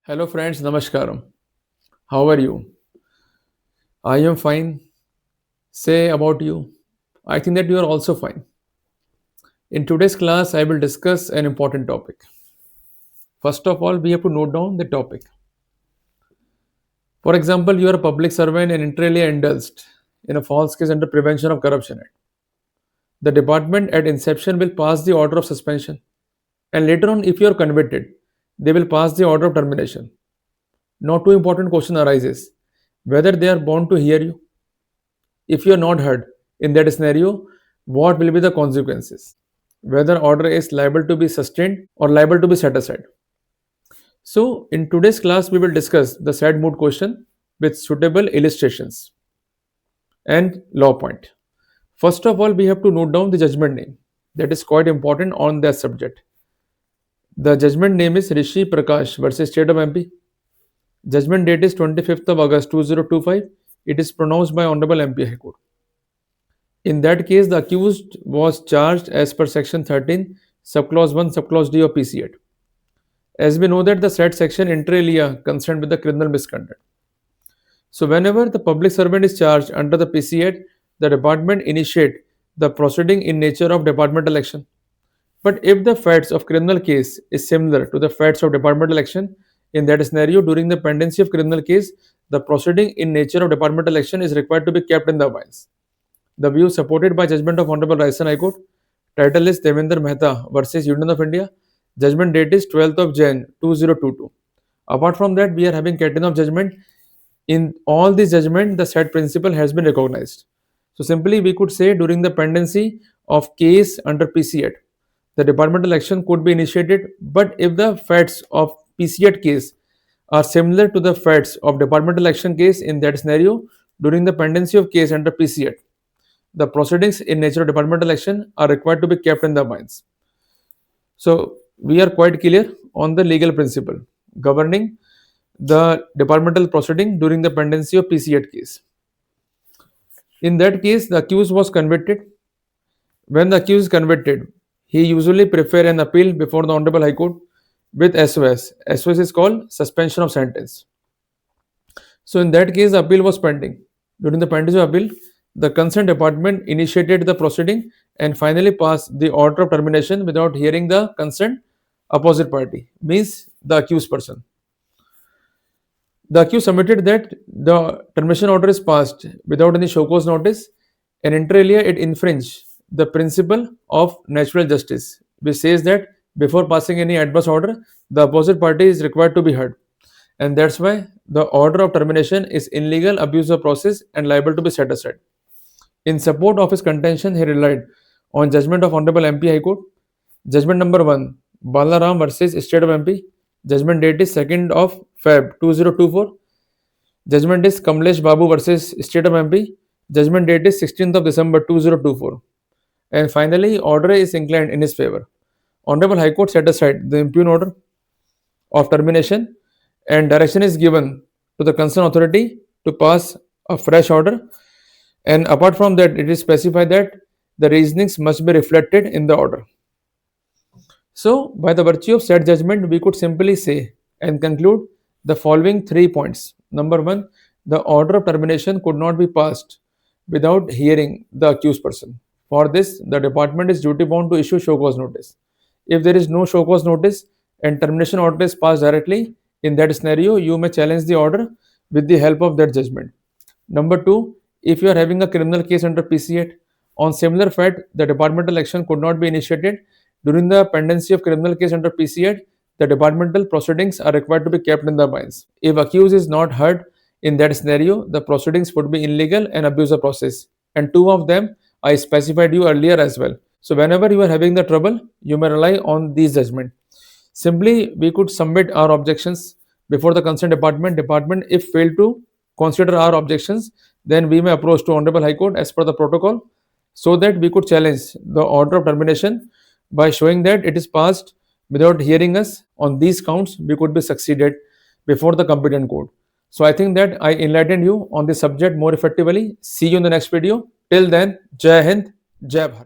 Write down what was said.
Hello friends, Namaskaram. How are you? I am fine. Say about you. I think that you are also fine. In today's class, I will discuss an important topic. First of all, we have to note down the topic. For example, you are a public servant and inter alia indulged in a false case under Prevention of Corruption Act. The department at inception will pass the order of suspension, and later on, if you are convicted, they will pass the order of termination. Now, two important question arises: whether they are bound to hear you. If you are not heard in that scenario, what will be the consequences? Whether order is liable to be sustained or liable to be set aside. So, in today's class, we will discuss the sad mood question with suitable illustrations and law point. First of all, we have to note down the judgment name. That is quite important on that subject. The judgment name is Rishi Prakash versus State of MP. Judgment date is 25th of August 2025. It is pronounced by Honorable MP High Court. In that case, the accused was charged as per Section 13, Subclause 1, Subclause D of PC Act. As we know that the said section inter alia concerned with the criminal misconduct. So, whenever the public servant is charged under the PC Act, the department initiate the proceeding in nature of departmental action. But if the facts of criminal case is similar to the facts of departmental action, in that scenario, during the pendency of criminal case, the proceeding in nature of departmental action is required to be kept in the abeyance. The view supported by judgment of Honorable Rajasthan High Court. Title is Devendra Mehta versus Union of India. Judgment date is 12th of Jan 2022. Apart from that, we are having category of judgment. In all these judgment, the said principle has been recognized. So simply we could say during the pendency of case under PC Act, the departmental action could be initiated, but if the facts of PC Act case are similar to the facts of departmental action case, in that scenario, during the pendency of case under PC Act, the proceedings in nature of departmental action are required to be kept in the abeyance. So we are quite clear on the legal principle governing the departmental proceeding during the pendency of PC Act case. In that case, the accused was convicted. When the accused is convicted, he usually prefer an appeal before the Honorable High Court with SOS. SOS is called suspension of sentence. So in that case, the appeal was pending. During the pendency of appeal, the concerned department initiated the proceeding and finally passed the order of termination without hearing the concerned opposite party, means the accused person. The accused submitted that the termination order is passed without any show cause notice, and inter alia it infringes the principle of natural justice, which says that before passing any adverse order, the opposite party is required to be heard, and that's why the order of termination is illegal, abuse of process, and liable to be set aside. In support of his contention, he relied on judgment of Honorable MP High Court. Judgment number 1, Balaram versus State of MP. Judgment date is 2nd of Feb 2024. Judgment is Kamlesh Babu versus State of MP. Judgment date is 16th of December 2024. And finally, order is inclined in his favor. Honorable High Court set aside the impugn order of termination and direction is given to the concerned authority to pass a fresh order. And apart from that, it is specified that the reasonings must be reflected in the order. So, by the virtue of said judgment, we could simply say and conclude the following 3 points. Number 1, the order of termination could not be passed without hearing the accused person. For this, the department is duty bound to issue show cause notice. If there is no show cause notice and termination order is passed directly, in that scenario, you may challenge the order with the help of that judgment. Number 2, if you are having a criminal case under PC Act, on similar fact, the departmental action could not be initiated during the pendency of criminal case under PC Act. The departmental proceedings are required to be kept in the abeyance. If accused is not heard in that scenario, the proceedings would be illegal and abuse of process. And 2 of them I specified you earlier as well. So whenever you are having the trouble, you may rely on these judgment. Simply, we could submit our objections before the concerned department. Department, if failed to consider our objections, then we may approach to Honorable High Court as per the protocol, so that we could challenge the order of termination by showing that it is passed without hearing us. On these counts, we could be succeeded before the competent court. So I think that I enlightened you on this subject more effectively. See you in the next video. Till then, Jai Hind, Jai Bharat.